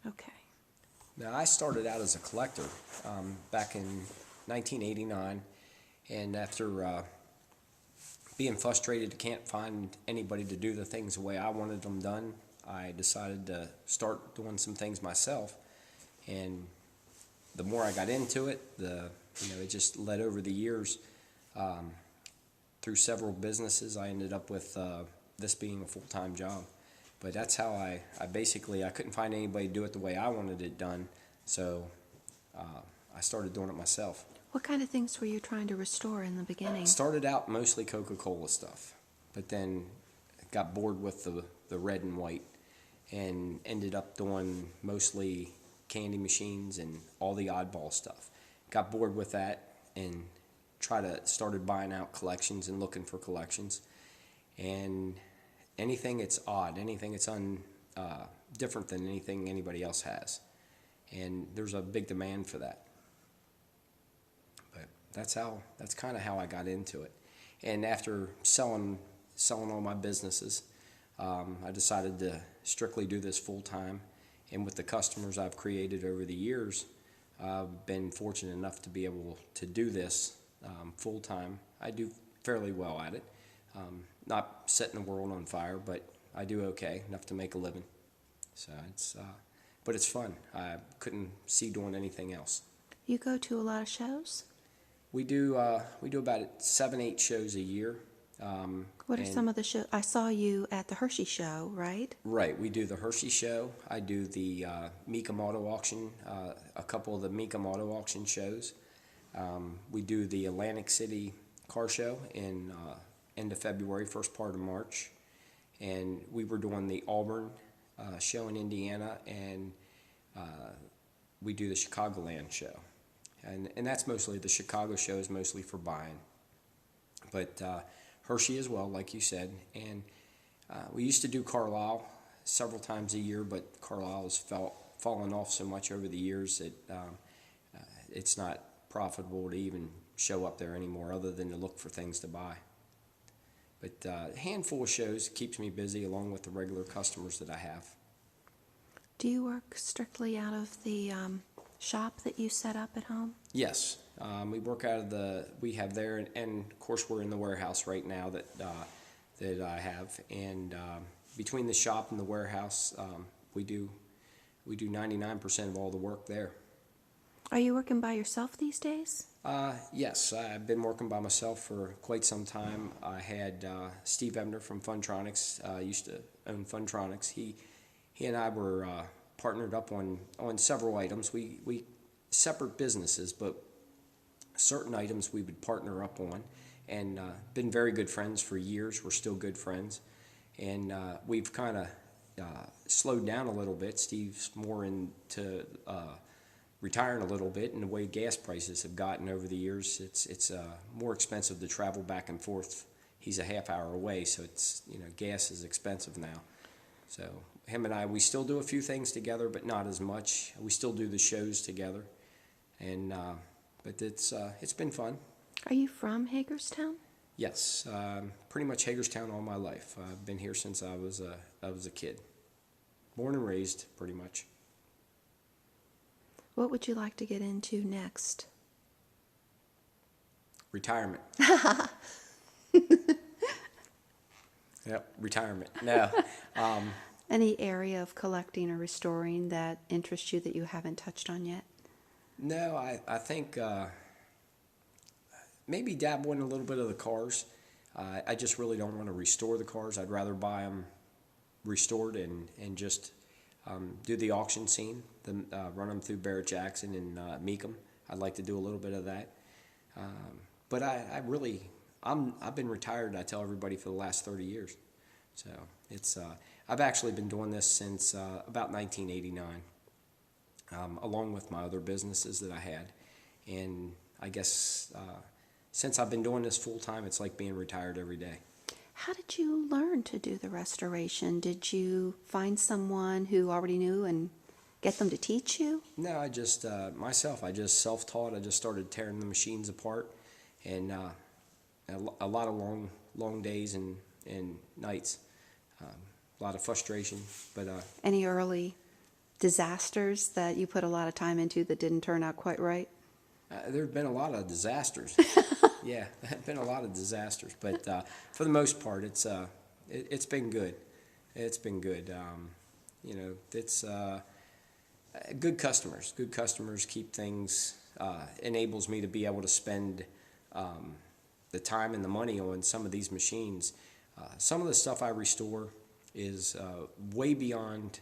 Okay. Now, I started out as a collector back in 1989, and after being frustrated I can't find anybody to do the things the way I wanted them done, I decided to start doing some things myself. And the more I got into it, it just led over the years through several businesses. I ended up with this being a full-time job. But that's how I basically, I couldn't find anybody to do it the way I wanted it done, so I started doing it myself. What kind of things were you trying to restore in the beginning? Started out mostly Coca-Cola stuff, but then got bored with the red and white and ended up doing mostly candy machines and all the oddball stuff. Got bored with that and started buying out collections and looking for collections. And anything that's odd, anything that's different than anything anybody else has. And there's a big demand for that. But that's kind of how I got into it. And after selling all my businesses, I decided to strictly do this full time. And with the customers I've created over the years, I've been fortunate enough to be able to do this full time. I do fairly well at it. Not setting the world on fire, but I do okay, enough to make a living. So but it's fun. I couldn't see doing anything else. You go to a lot of shows? We do about 7-8 shows a year. What are some of the shows? I saw you at the Hershey show, right? Right. We do the Hershey show. I do the Mecum Auto Auction, a couple of the Mecum Auto Auction shows. We do the Atlantic City car show in end of February, first part of March, and we were doing the Auburn show in Indiana, and we do the Chicagoland show, and that's mostly, the Chicago show is mostly for buying, but Hershey as well, like you said, and we used to do Carlisle several times a year, but Carlisle has fallen off so much over the years that it's not profitable to even show up there anymore, other than to look for things to buy. But a handful of shows keeps me busy, along with the regular customers that I have. Do you work strictly out of the shop that you set up at home? Yes, we work out of we have there, and of course we're in the warehouse right now that I have. And between the shop and the warehouse, we do 99% of all the work there. Are you working by yourself these days? Yes, I've been working by myself for quite some time. I had Steve Ebner from Funtronics, used to own Funtronics. He and I were partnered up on several items. We separate businesses, but certain items we would partner up on, and been very good friends for years. We're still good friends, and we've kind of slowed down a little bit. Steve's more into retiring a little bit, and the way gas prices have gotten over the years, it's more expensive to travel back and forth. He's a half hour away, so it's, gas is expensive now. So him and I, we still do a few things together, but not as much. We still do the shows together, and but it's been fun. Are you from Hagerstown? Yes, pretty much Hagerstown all my life. I've been here since I was a kid, born and raised, pretty much. What would you like to get into next? Retirement. Yep, retirement. No. Any area of collecting or restoring that interests you that you haven't touched on yet? No, I think maybe dabble in a little bit of the cars. I just really don't want to restore the cars. I'd rather buy them restored and just do the auction scene, then run them through Barrett Jackson and Mecum. I'd like to do a little bit of that. But I've been retired, I tell everybody, for the last 30 years. So it's I've actually been doing this since about 1989, along with my other businesses that I had. And I guess since I've been doing this full time, it's like being retired every day. How did you learn to do the restoration? Did you find someone who already knew and get them to teach you? No, I just myself. I just self-taught. I just started tearing the machines apart, and a lot of long days and nights, a lot of frustration. But any early disasters that you put a lot of time into that didn't turn out quite right? There have been a lot of disasters. Yeah, there have been a lot of disasters, but for the most part, it's been good. It's been good. It's good customers. Good customers keep things, enables me to be able to spend the time and the money on some of these machines. Some of the stuff I restore is way beyond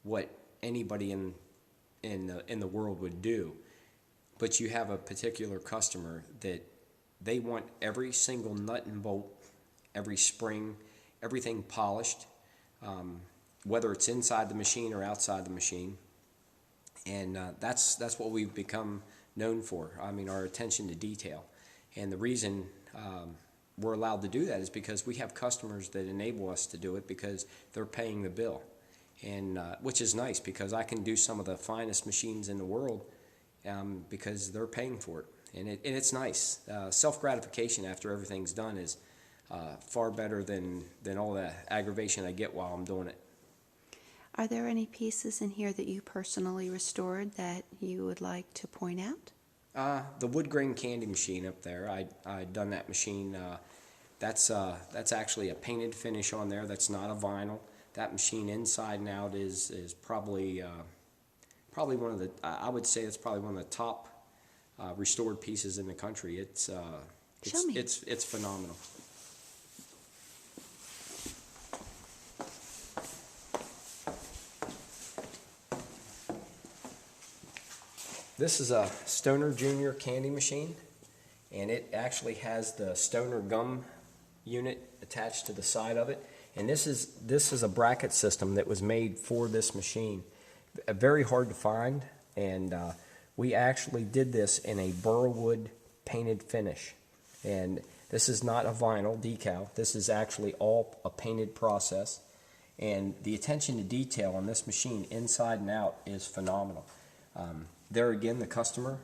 what anybody in the world would do. But you have a particular customer that they want every single nut and bolt, every spring, everything polished, whether it's inside the machine or outside the machine. And that's what we've become known for. I mean, our attention to detail. And the reason we're allowed to do that is because we have customers that enable us to do it because they're paying the bill. And which is nice because I can do some of the finest machines in the world because they're paying for it. And it's nice. Self-gratification after everything's done is far better than all the aggravation I get while I'm doing it. Are there any pieces in here that you personally restored that you would like to point out? The wood grain candy machine up there, I done that machine. That's actually a painted finish on there. That's not a vinyl. That machine inside and out is probably one of the, I would say it's probably one of the top restored pieces in the country. It's phenomenal. This is a Stoner Junior candy machine, and it actually has the Stoner gum unit attached to the side of it. And this is a bracket system that was made for this machine. Very hard to find, and we actually did this in a burlwood painted finish. And this is not a vinyl decal. This is actually all a painted process. And the attention to detail on this machine, inside and out, is phenomenal. There again, the customer,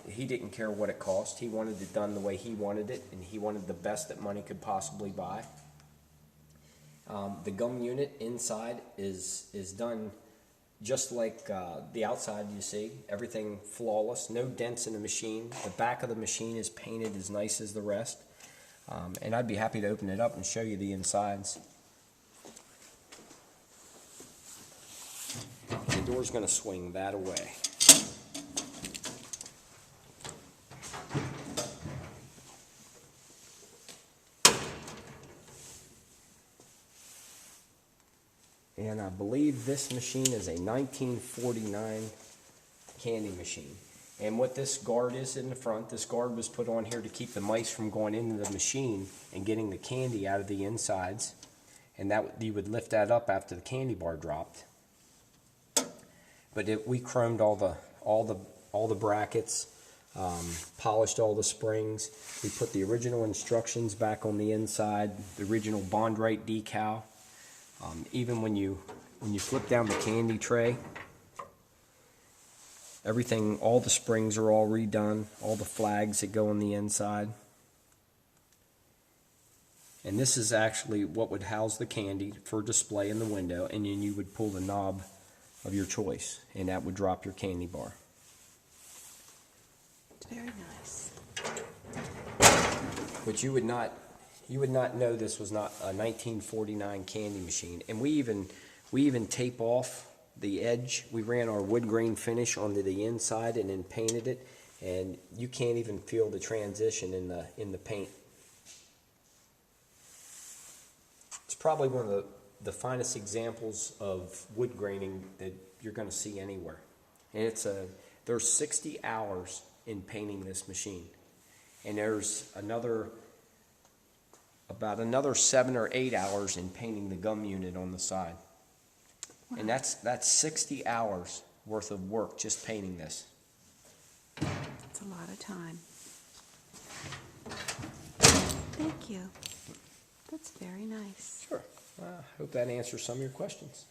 he didn't care what it cost. He wanted it done the way he wanted it, and he wanted the best that money could possibly buy. The gum unit inside is done just like the outside you see. Everything flawless, no dents in the machine. The back of the machine is painted as nice as the rest. And I'd be happy to open it up and show you the insides. The door's going to swing that away. And I believe this machine is a 1949 candy machine. And what this guard is in the front, this guard was put on here to keep the mice from going into the machine and getting the candy out of the insides. And that you would lift that up after the candy bar dropped. But we chromed all the brackets, polished all the springs. We put the original instructions back on the inside, the original Bond-Right decal. Even when you flip down the candy tray, everything, all the springs are all redone, all the flags that go on the inside. And this is actually what would house the candy for display in the window, and then you would pull the knob of your choice, and that would drop your candy bar. It's very nice. But you would not know this was not a 1949 candy machine. And we even tape off the edge. We ran our wood grain finish onto the inside and then painted it, and you can't even feel the transition in the paint. It's probably one of the finest examples of wood graining that you're going to see anywhere. And there's 60 hours in painting this machine, and there's about another 7 or 8 hours in painting the gum unit on the side. Wow. And that's 60 hours worth of work just painting this. It's a lot of time. Thank you. That's very nice. Sure. I hope that answers some of your questions.